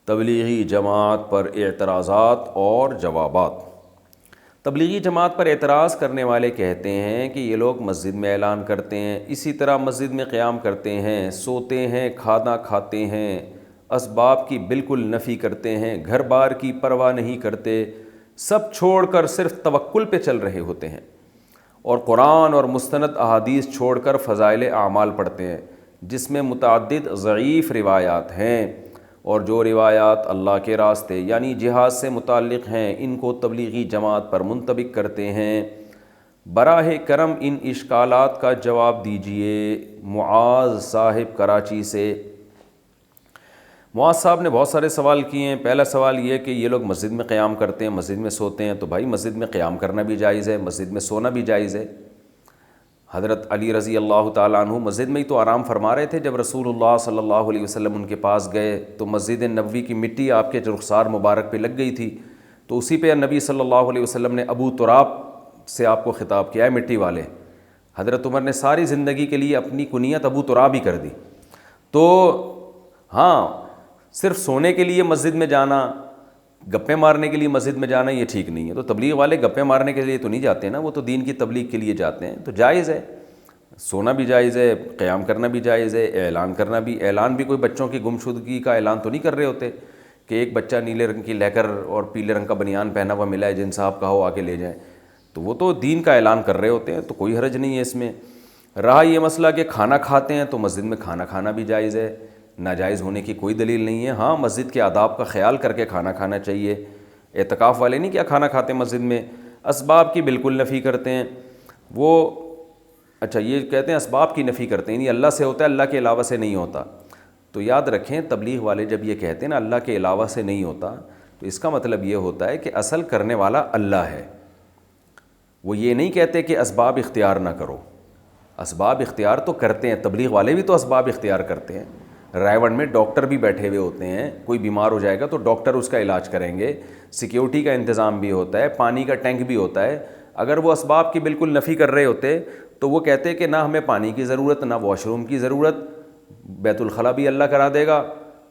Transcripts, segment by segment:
تبلیغی جماعت پر اعتراضات اور جوابات۔ تبلیغی جماعت پر اعتراض کرنے والے کہتے ہیں کہ یہ لوگ مسجد میں اعلان کرتے ہیں، اسی طرح مسجد میں قیام کرتے ہیں، سوتے ہیں، کھانا کھاتے ہیں، اسباب کی بالکل نفی کرتے ہیں، گھر بار کی پرواہ نہیں کرتے، سب چھوڑ کر صرف توکل پہ چل رہے ہوتے ہیں، اور قرآن اور مستند احادیث چھوڑ کر فضائل اعمال پڑھتے ہیں جس میں متعدد ضعیف روایات ہیں، اور جو روایات اللہ کے راستے یعنی جہاد سے متعلق ہیں ان کو تبلیغی جماعت پر منطبق کرتے ہیں۔ براہ کرم ان اشکالات کا جواب دیجیے۔ معاذ صاحب کراچی سے۔ معاذ صاحب نے بہت سارے سوال کیے ہیں۔ پہلا سوال یہ کہ یہ لوگ مسجد میں قیام کرتے ہیں، مسجد میں سوتے ہیں، تو بھائی مسجد میں قیام کرنا بھی جائز ہے، مسجد میں سونا بھی جائز ہے۔ حضرت علی رضی اللہ تعالیٰ عنہ مسجد میں ہی تو آرام فرما رہے تھے جب رسول اللہ صلی اللہ علیہ وسلم ان کے پاس گئے تو مسجد نبوی کی مٹی آپ کے رخسار مبارک پہ لگ گئی تھی، تو اسی پہ نبی صلی اللہ علیہ وسلم نے ابو تراب سے آپ کو خطاب کیا ہے، مٹی والے۔ حضرت عمر نے ساری زندگی کے لیے اپنی کنیت ابو تراب ہی کر دی۔ تو ہاں، صرف سونے کے لیے مسجد میں جانا، گپے مارنے کے لیے مسجد میں جانا یہ ٹھیک نہیں ہے۔ تو تبلیغ والے گپے مارنے کے لیے تو نہیں جاتے نا، وہ تو دین کی تبلیغ کے لیے جاتے ہیں، تو جائز ہے، سونا بھی جائز ہے، قیام کرنا بھی جائز ہے، اعلان کرنا بھی۔ اعلان بھی کوئی بچوں کی گمشدگی کا اعلان تو نہیں کر رہے ہوتے کہ ایک بچہ نیلے رنگ کی لیکر اور پیلے رنگ کا بنیان پہنا ہوا ملا ہے، جن صاحب کا ہو آ کے لے جائیں، تو وہ تو دین کا اعلان کر رہے ہوتے ہیں، تو کوئی حرج نہیں ہے اس میں۔ رہا یہ مسئلہ کہ کھانا کھاتے ہیں تو مسجد میں کھانا کھانا بھی جائز ہے، ناجائز ہونے کی کوئی دلیل نہیں ہے۔ ہاں، مسجد کے آداب کا خیال کر کے کھانا کھانا چاہیے۔ اعتکاف والے نہیں کیا کھانا کھاتے مسجد میں، اسباب کی بالکل نفی کرتے ہیں وہ۔ اچھا، یہ کہتے ہیں اسباب کی نفی کرتے ہیں، یعنی اللہ سے ہوتا ہے، اللہ کے علاوہ سے نہیں ہوتا۔ تو یاد رکھیں، تبلیغ والے جب یہ کہتے ہیں نا اللہ کے علاوہ سے نہیں ہوتا، تو اس کا مطلب یہ ہوتا ہے کہ اصل کرنے والا اللہ ہے۔ وہ یہ نہیں کہتے کہ اسباب اختیار نہ کرو، اسباب اختیار تو کرتے ہیں، تبلیغ والے بھی تو اسباب اختیار کرتے ہیں۔ رائے ون میں ڈاکٹر بھی بیٹھے ہوئے ہوتے ہیں، کوئی بیمار ہو جائے گا تو ڈاکٹر اس کا علاج کریں گے، سیکیورٹی کا انتظام بھی ہوتا ہے، پانی کا ٹینک بھی ہوتا ہے۔ اگر وہ اسباب کی بالکل نفی کر رہے ہوتے تو وہ کہتے کہ نہ ہمیں پانی کی ضرورت، نہ واش روم کی ضرورت، بیت الخلاء بھی اللہ کرا دے گا،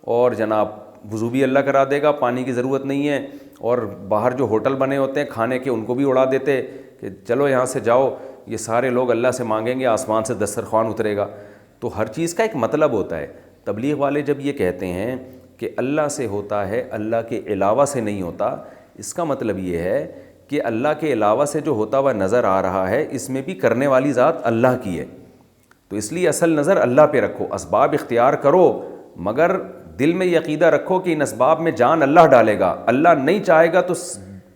اور جناب وضو بھی اللہ کرا دے گا، پانی کی ضرورت نہیں ہے۔ اور باہر جو ہوٹل بنے ہوتے ہیں کھانے کے، ان کو بھی اڑا دیتے کہ چلو یہاں سے جاؤ، یہ سارے لوگ اللہ سے مانگیں گے، آسمان سے دسترخوان اترے گا۔ تو ہر چیز کا ایک مطلب ہوتا ہے۔ تبلیغ والے جب یہ کہتے ہیں کہ اللہ سے ہوتا ہے، اللہ کے علاوہ سے نہیں ہوتا، اس کا مطلب یہ ہے کہ اللہ کے علاوہ سے جو ہوتا ہوا نظر آ رہا ہے اس میں بھی کرنے والی ذات اللہ کی ہے، تو اس لیے اصل نظر اللہ پہ رکھو، اسباب اختیار کرو، مگر دل میں یہ عقیدہ رکھو کہ ان اسباب میں جان اللہ ڈالے گا، اللہ نہیں چاہے گا تو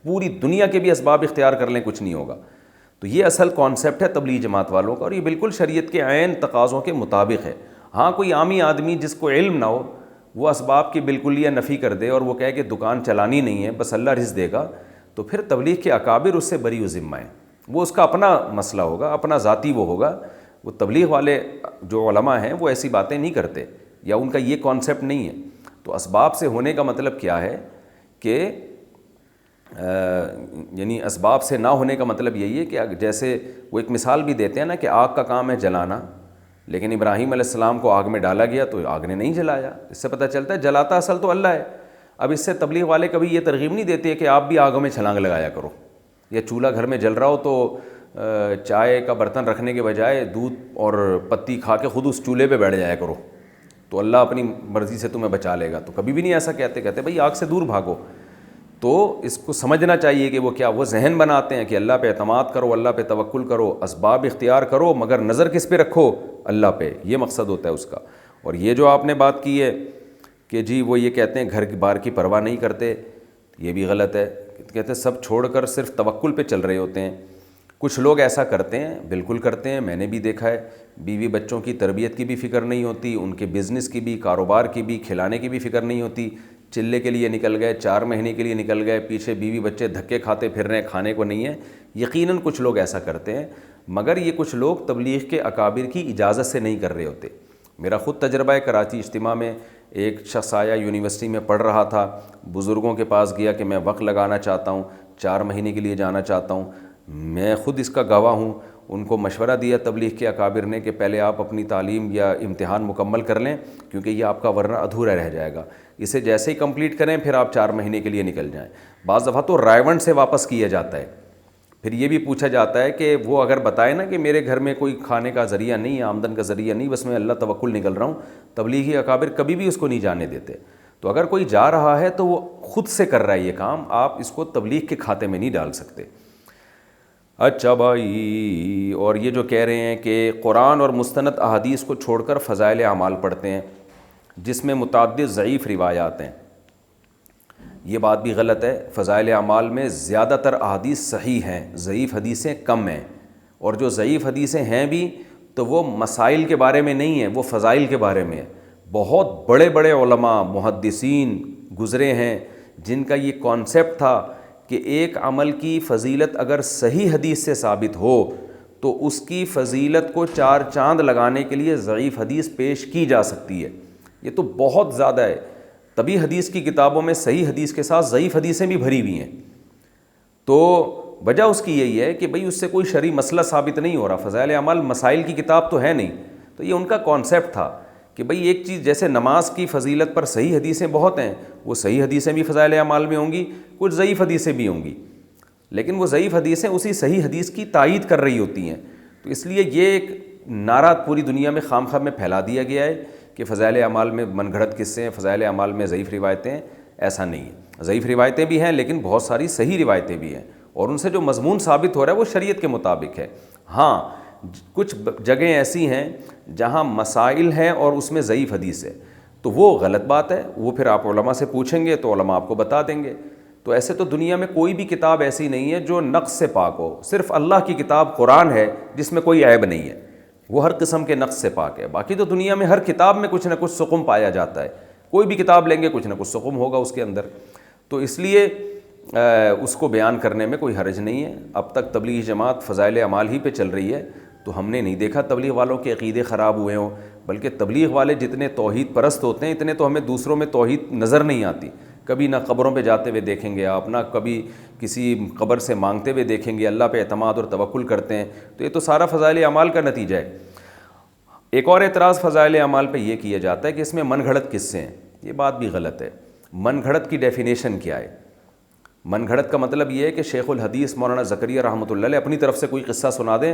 پوری دنیا کے بھی اسباب اختیار کر لیں کچھ نہیں ہوگا۔ تو یہ اصل کانسیپٹ ہے تبلیغ جماعت والوں کا، اور یہ بالکل شریعت کے عین تقاضوں کے مطابق ہے۔ ہاں، کوئی عامی آدمی جس کو علم نہ ہو وہ اسباب کی بالکل یہ نفی کر دے اور وہ کہے کہ دکان چلانی نہیں ہے، بس اللہ رزق دے گا، تو پھر تبلیغ کے اکابر اس سے بری و ذمہ ہیں، وہ اس کا اپنا مسئلہ ہوگا، اپنا ذاتی وہ ہوگا۔ وہ تبلیغ والے جو علماء ہیں وہ ایسی باتیں نہیں کرتے، یا ان کا یہ کانسیپٹ نہیں ہے۔ تو اسباب سے ہونے کا مطلب کیا ہے کہ یعنی اسباب سے نہ ہونے کا مطلب یہی ہے کہ جیسے وہ ایک مثال بھی دیتے ہیں نا کہ آگ کا کام ہے جلانا، لیکن ابراہیم علیہ السلام کو آگ میں ڈالا گیا تو آگ نے نہیں جلایا، اس سے پتہ چلتا ہے جلاتا اصل تو اللہ ہے۔ اب اس سے تبلیغ والے کبھی یہ ترغیب نہیں دیتے کہ آپ بھی آگوں میں چھلانگ لگایا کرو، یا چولہا گھر میں جل رہا ہو تو چائے کا برتن رکھنے کے بجائے دودھ اور پتی کھا کے خود اس چولہے پہ بیٹھ جایا کرو تو اللہ اپنی مرضی سے تمہیں بچا لے گا، تو کبھی بھی نہیں ایسا کہتے بھائی آگ سے دور بھاگو۔ تو اس کو سمجھنا چاہیے کہ وہ کیا وہ ذہن بناتے ہیں کہ اللہ پہ اعتماد کرو، اللہ پہ توکل کرو، اسباب اختیار کرو، مگر نظر کس پہ رکھو؟ اللہ پہ، یہ مقصد ہوتا ہے اس کا۔ اور یہ جو آپ نے بات کی ہے کہ جی وہ یہ کہتے ہیں گھر کی بار کی پرواہ نہیں کرتے، یہ بھی غلط ہے۔ کہتے ہیں سب چھوڑ کر صرف توکل پہ چل رہے ہوتے ہیں۔ کچھ لوگ ایسا کرتے ہیں، بالکل کرتے ہیں، میں نے بھی دیکھا ہے، بیوی بچوں کی تربیت کی بھی فکر نہیں ہوتی، ان کے بزنس کی بھی، کاروبار کی بھی، کھلانے کی بھی فکر نہیں ہوتی، چلے کے لیے نکل گئے، 4 مہینے کے لیے نکل گئے، پیچھے بیوی بچے دھکے کھاتے پھر رہے ہیں، کھانے کو نہیں ہے۔ یقیناً کچھ لوگ ایسا کرتے ہیں، مگر یہ کچھ لوگ تبلیغ کے اکابر کی اجازت سے نہیں کر رہے ہوتے۔ میرا خود تجربہ ہے، کراچی اجتماع میں ایک شخص آیا، یونیورسٹی میں پڑھ رہا تھا، بزرگوں کے پاس گیا کہ میں وقت لگانا چاہتا ہوں، 4 مہینے کے لیے جانا چاہتا ہوں، میں خود اس کا گواہ ہوں۔ ان کو مشورہ دیا تبلیغ کے اکابر نے کہ پہلے آپ اپنی تعلیم یا امتحان مکمل کر لیں، کیونکہ یہ آپ کا ورنہ ادھورا رہ جائے گا، اسے جیسے ہی کمپلیٹ کریں پھر آپ 4 مہینے کے لیے نکل جائیں۔ بعض دفعہ تو رائیونڈ سے واپس کیا جاتا ہے، پھر یہ بھی پوچھا جاتا ہے کہ وہ اگر بتائے نا کہ میرے گھر میں کوئی کھانے کا ذریعہ نہیں ہے، آمدن کا ذریعہ نہیں، بس میں اللہ توکل نکل رہا ہوں، تبلیغی اکابر کبھی بھی اس کو نہیں جانے دیتے۔ تو اگر کوئی جا رہا ہے تو وہ خود سے کر رہا ہے یہ کام، آپ اس کو تبلیغ کے کھاتے میں نہیں ڈال سکتے۔ اچھا بھائی، اور یہ جو کہہ رہے ہیں کہ قرآن اور مستند احادیث کو چھوڑ کر فضائل اعمال پڑھتے ہیں جس میں متعدد ضعیف روایات ہیں، یہ بات بھی غلط ہے۔ فضائل اعمال میں زیادہ تر احادیث صحیح ہیں، ضعیف حدیثیں کم ہیں، اور جو ضعیف حدیثیں ہیں بھی تو وہ مسائل کے بارے میں نہیں ہیں، وہ فضائل کے بارے میں ہے۔ بہت بڑے بڑے علماء محدثین گزرے ہیں جن کا یہ کانسیپٹ تھا کہ ایک عمل کی فضیلت اگر صحیح حدیث سے ثابت ہو تو اس کی فضیلت کو 4 چاند لگانے کے لیے ضعیف حدیث پیش کی جا سکتی ہے۔ یہ تو بہت زیادہ ہے، تبھی حدیث کی کتابوں میں صحیح حدیث کے ساتھ ضعیف حدیثیں بھی بھری ہوئی ہیں۔ تو وجہ اس کی یہی ہے کہ بھئی اس سے کوئی شرعی مسئلہ ثابت نہیں ہو رہا، فضائل اعمال مسائل کی کتاب تو ہے نہیں، تو یہ ان کا کانسیپٹ تھا کہ بھئی ایک چیز جیسے نماز کی فضیلت پر صحیح حدیثیں بہت ہیں، وہ صحیح حدیثیں بھی فضائل اعمال میں ہوں گی، کچھ ضعیف حدیثیں بھی ہوں گی، لیکن وہ ضعیف حدیثیں اسی صحیح حدیث کی تائید کر رہی ہوتی ہیں۔ تو اس لیے یہ ایک نعرہ پوری دنیا میں خام خواہ میں پھیلا دیا گیا ہے کہ فضائل اعمال میں من گھڑت قصے ہیں، فضائل اعمال میں ضعیف روایتیں ہیں۔ ایسا نہیں ہے، ضعیف روایتیں بھی ہیں لیکن بہت ساری صحیح روایتیں بھی ہیں، اور ان سے جو مضمون ثابت ہو رہا ہے وہ شریعت کے مطابق ہے۔ ہاں کچھ جگہیں ایسی ہیں جہاں مسائل ہیں اور اس میں ضعیف حدیث ہے، تو وہ غلط بات ہے، وہ پھر آپ علماء سے پوچھیں گے تو علماء آپ کو بتا دیں گے۔ تو ایسے تو دنیا میں کوئی بھی کتاب ایسی نہیں ہے جو نقص سے پاک ہو، صرف اللہ کی کتاب قرآن ہے جس میں کوئی عیب نہیں ہے، وہ ہر قسم کے نقص سے پاک ہے۔ باقی تو دنیا میں ہر کتاب میں کچھ نہ کچھ سقم پایا جاتا ہے، کوئی بھی کتاب لیں گے کچھ نہ کچھ سقم ہوگا اس کے اندر، تو اس لیے اس کو بیان کرنے میں کوئی حرج نہیں ہے۔ اب تک تبلیغی جماعت فضائل اعمال ہی پہ چل رہی ہے، تو ہم نے نہیں دیکھا تبلیغ والوں کے عقیدے خراب ہوئے ہوں، بلکہ تبلیغ والے جتنے توحید پرست ہوتے ہیں اتنے تو ہمیں دوسروں میں توحید نظر نہیں آتی۔ کبھی نہ قبروں پہ جاتے ہوئے دیکھیں گے آپ، نہ کبھی کسی قبر سے مانگتے ہوئے دیکھیں گے، اللہ پہ اعتماد اور توکل کرتے ہیں، تو یہ تو سارا فضائل اعمال کا نتیجہ ہے۔ ایک اور اعتراض فضائل اعمال پہ یہ کیا جاتا ہے کہ اس میں من گھڑت قصے ہیں، یہ بات بھی غلط ہے۔ من گھڑت کی ڈیفینیشن کیا ہے؟ من گھڑت کا مطلب یہ ہے کہ شیخ الحدیث مولانا زکریا رحمۃ اللہ علیہ اپنی طرف سے کوئی قصہ سنا دیں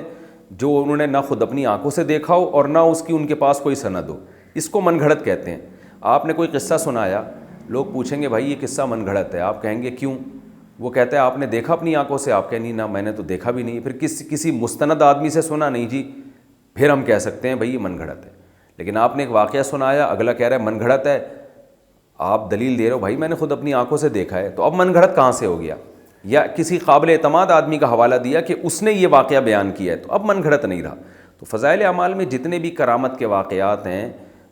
جو انہوں نے نہ خود اپنی آنکھوں سے دیکھا ہو اور نہ اس کی ان کے پاس کوئی سند ہو، اس کو من گھڑت کہتے ہیں۔ آپ نے کوئی قصہ سنایا، لوگ پوچھیں گے بھائی یہ قصہ من گھڑت ہے، آپ کہیں گے کیوں؟ وہ کہتا ہے آپ نے دیکھا اپنی آنکھوں سے؟ آپ کہیں نہیں نہ میں نے تو دیکھا بھی نہیں۔ پھر کسی مستند آدمی سے سنا؟ نہیں جی، پھر ہم کہہ سکتے ہیں بھئی یہ من گھڑت ہے۔ لیکن آپ نے ایک واقعہ سنایا، اگلا کہہ رہا ہے من گھڑت ہے، آپ دلیل دے رہے ہو بھائی میں نے خود اپنی آنکھوں سے دیکھا ہے، تو اب من گھڑت کہاں سے ہو گیا؟ یا کسی قابل اعتماد آدمی کا حوالہ دیا کہ اس نے یہ واقعہ بیان کیا ہے، تو اب من گھڑت نہیں رہا۔ تو فضائل اعمال میں جتنے بھی کرامت کے واقعات ہیں،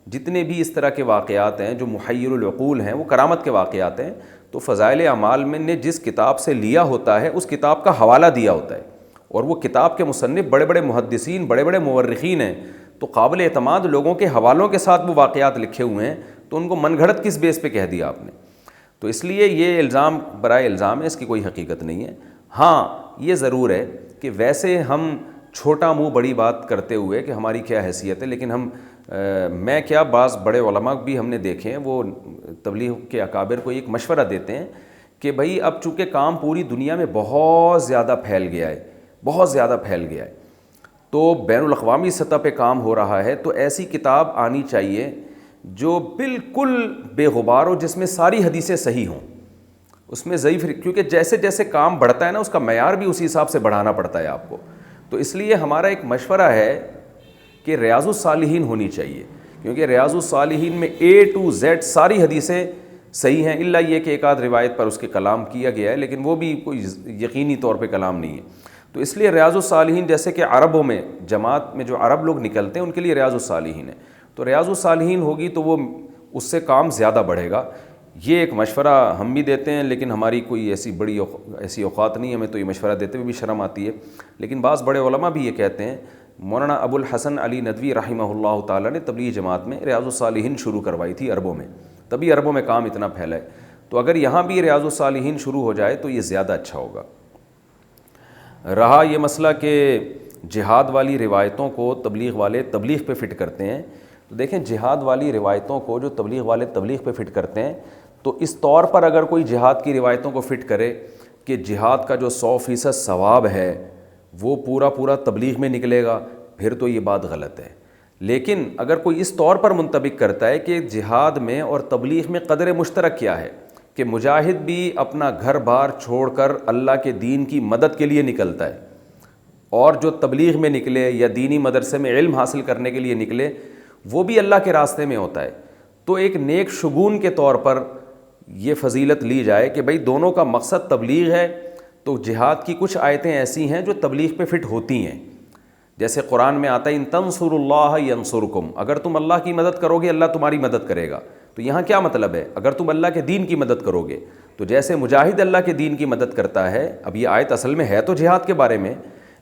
جتنے بھی اس طرح کے واقعات ہیں جو محیر العقول ہیں، وہ کرامت کے واقعات ہیں۔ تو فضائل اعمال میں نے جس کتاب سے لیا ہوتا ہے اس کتاب کا حوالہ دیا ہوتا ہے، اور وہ کتاب کے مصنف بڑے بڑے محدثین، بڑے بڑے مورخین ہیں، تو قابل اعتماد لوگوں کے حوالوں کے ساتھ وہ واقعات لکھے ہوئے ہیں، تو ان کو من گھڑت کس بیس پہ کہہ دیا آپ نے؟ تو اس لیے یہ الزام برائے الزام ہے، اس کی کوئی حقیقت نہیں ہے۔ ہاں یہ ضرور ہے کہ ویسے ہم چھوٹا منہ بڑی بات کرتے ہوئے کہ ہماری کیا حیثیت ہے، لیکن میں کیا بعض بڑے علماء بھی ہم نے دیکھے ہیں، وہ تبلیغ کے اکابر کو ایک مشورہ دیتے ہیں کہ بھائی اب چونکہ کام پوری دنیا میں بہت زیادہ پھیل گیا ہے، بہت زیادہ پھیل گیا ہے، تو بین الاقوامی سطح پہ کام ہو رہا ہے، تو ایسی کتاب آنی چاہیے جو بالکل بے غبار ہو، جس میں ساری حدیثیں صحیح ہوں، اس میں ضعیف، کیونکہ جیسے جیسے کام بڑھتا ہے نا اس کا معیار بھی اسی حساب سے بڑھانا پڑتا ہے آپ کو۔ تو اس لیے ہمارا ایک مشورہ ہے کہ ریاض الصالحین ہونی چاہیے، کیونکہ ریاض الصالحین میں A to Z ساری حدیثیں صحیح ہیں، الا یہ کہ ایک آدھ روایت پر اس کے کلام کیا گیا ہے، لیکن وہ بھی کوئی یقینی طور پہ کلام نہیں ہے۔ تو اس لیے ریاض الصالحین جیسے کہ عربوں میں جماعت میں جو عرب لوگ نکلتے ہیں ان کے لیے ریاض الصالحین ہے، تو ریاض الصالحین ہوگی تو وہ اس سے کام زیادہ بڑھے گا۔ یہ ایک مشورہ ہم بھی دیتے ہیں، لیکن ہماری کوئی ایسی اوقات نہیں ہے، ہمیں تو یہ مشورہ دیتے ہوئے بھی شرم آتی ہے۔ لیکن بعض بڑے علماء بھی یہ کہتے ہیں، مولانا ابو الحسن علی ندوی رحمہ اللہ تعالیٰ نے تبلیغ جماعت میں ریاض الصالحین شروع کروائی تھی عربوں میں، تبھی عربوں میں کام اتنا پھیلا ہے، تو اگر یہاں بھی ریاض الصالحین شروع ہو جائے تو یہ زیادہ اچھا ہوگا۔ رہا یہ مسئلہ کہ جہاد والی روایتوں کو تبلیغ والے تبلیغ پہ فٹ کرتے ہیں، تو دیکھیں جہاد والی روایتوں کو جو تبلیغ والے تبلیغ پہ فٹ کرتے ہیں، تو اس طور پر اگر کوئی جہاد کی روایتوں کو فٹ کرے کہ جہاد کا جو 100% ثواب ہے وہ پورا پورا تبلیغ میں نکلے گا، پھر تو یہ بات غلط ہے۔ لیکن اگر کوئی اس طور پر منطبق کرتا ہے کہ جہاد میں اور تبلیغ میں قدر مشترک کیا ہے کہ مجاہد بھی اپنا گھر بار چھوڑ کر اللہ کے دین کی مدد کے لیے نکلتا ہے، اور جو تبلیغ میں نکلے یا دینی مدرسے میں علم حاصل کرنے کے لیے نکلے وہ بھی اللہ کے راستے میں ہوتا ہے، تو ایک نیک شگون کے طور پر یہ فضیلت لی جائے کہ بھئی دونوں کا مقصد تبلیغ ہے، تو جہاد کی کچھ آیتیں ایسی ہیں جو تبلیغ پہ فٹ ہوتی ہیں۔ جیسے قرآن میں آتا ہے ان تنصروا اللہ ینصرکم، اگر تم اللہ کی مدد کرو گے اللہ تمہاری مدد کرے گا، تو یہاں کیا مطلب ہے؟ اگر تم اللہ کے دین کی مدد کرو گے، تو جیسے مجاہد اللہ کے دین کی مدد کرتا ہے، اب یہ آیت اصل میں ہے تو جہاد کے بارے میں،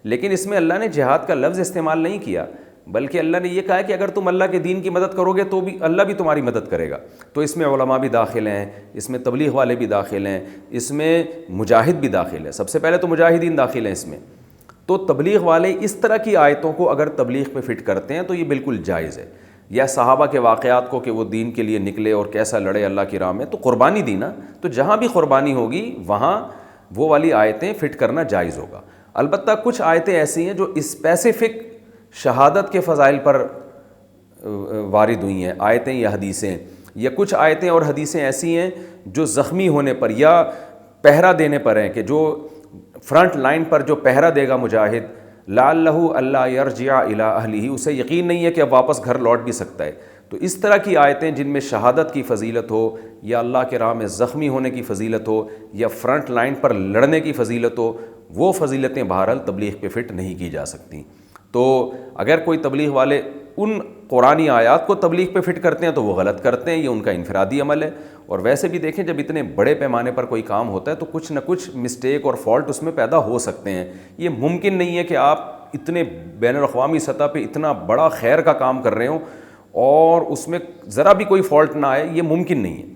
لیکن اس میں اللہ نے جہاد کا لفظ استعمال نہیں کیا، بلکہ اللہ نے یہ کہا ہے کہ اگر تم اللہ کے دین کی مدد کرو گے تو بھی اللہ بھی تمہاری مدد کرے گا۔ تو اس میں علماء بھی داخل ہیں، اس میں تبلیغ والے بھی داخل ہیں، اس میں مجاہد بھی داخل ہے، سب سے پہلے تو مجاہدین داخل ہیں اس میں۔ تو تبلیغ والے اس طرح کی آیتوں کو اگر تبلیغ پہ فٹ کرتے ہیں تو یہ بالکل جائز ہے۔ یا صحابہ کے واقعات کو کہ وہ دین کے لیے نکلے اور کیسا لڑے اللہ کی راہ میں، تو قربانی دی نا، تو جہاں بھی قربانی ہوگی وہاں وہ والی آیتیں فٹ کرنا جائز ہوگا۔ البتہ کچھ آیتیں ایسی ہیں جو اسپیسیفک شہادت کے فضائل پر وارد ہوئی ہیں، آیتیں یا حدیثیں، یا کچھ آیتیں اور حدیثیں ایسی ہیں جو زخمی ہونے پر یا پہرا دینے پر ہیں، کہ جو فرنٹ لائن پر جو پہرا دے گا مجاہد، لعلہ اللہ یرجع الی اہلہ، اسے یقین نہیں ہے کہ اب واپس گھر لوٹ بھی سکتا ہے، تو اس طرح کی آیتیں جن میں شہادت کی فضیلت ہو، یا اللہ کے راہ میں زخمی ہونے کی فضیلت ہو، یا فرنٹ لائن پر لڑنے کی فضیلت ہو، وہ فضیلتیں بہرحال تبلیغ پہ فٹ نہیں کی جا سکتی۔ تو اگر کوئی تبلیغ والے ان قرآنی آیات کو تبلیغ پہ فٹ کرتے ہیں تو وہ غلط کرتے ہیں، یہ ان کا انفرادی عمل ہے۔ اور ویسے بھی دیکھیں جب اتنے بڑے پیمانے پر کوئی کام ہوتا ہے تو کچھ نہ کچھ مسٹیک اور فالٹ اس میں پیدا ہو سکتے ہیں۔ یہ ممکن نہیں ہے کہ آپ اتنے بین الاقوامی سطح پہ اتنا بڑا خیر کا کام کر رہے ہوں اور اس میں ذرا بھی کوئی فالٹ نہ آئے، یہ ممکن نہیں ہے۔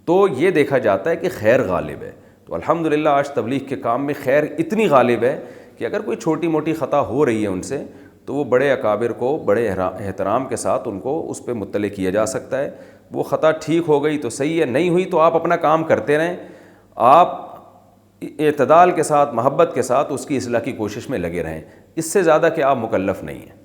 تو یہ دیکھا جاتا ہے کہ خیر غالب ہے۔ تو الحمدللہ آج تبلیغ کے کام میں خیر اتنی غالب ہے کہ اگر کوئی چھوٹی موٹی خطا ہو رہی ہے ان سے، تو وہ بڑے اکابر کو بڑے احترام کے ساتھ ان کو اس پہ مطلع کیا جا سکتا ہے۔ وہ خطا ٹھیک ہو گئی تو صحیح ہے، نہیں ہوئی تو آپ اپنا کام کرتے رہیں، آپ اعتدال کے ساتھ محبت کے ساتھ اس کی اصلاح کی کوشش میں لگے رہیں، اس سے زیادہ کہ آپ مکلف نہیں ہیں۔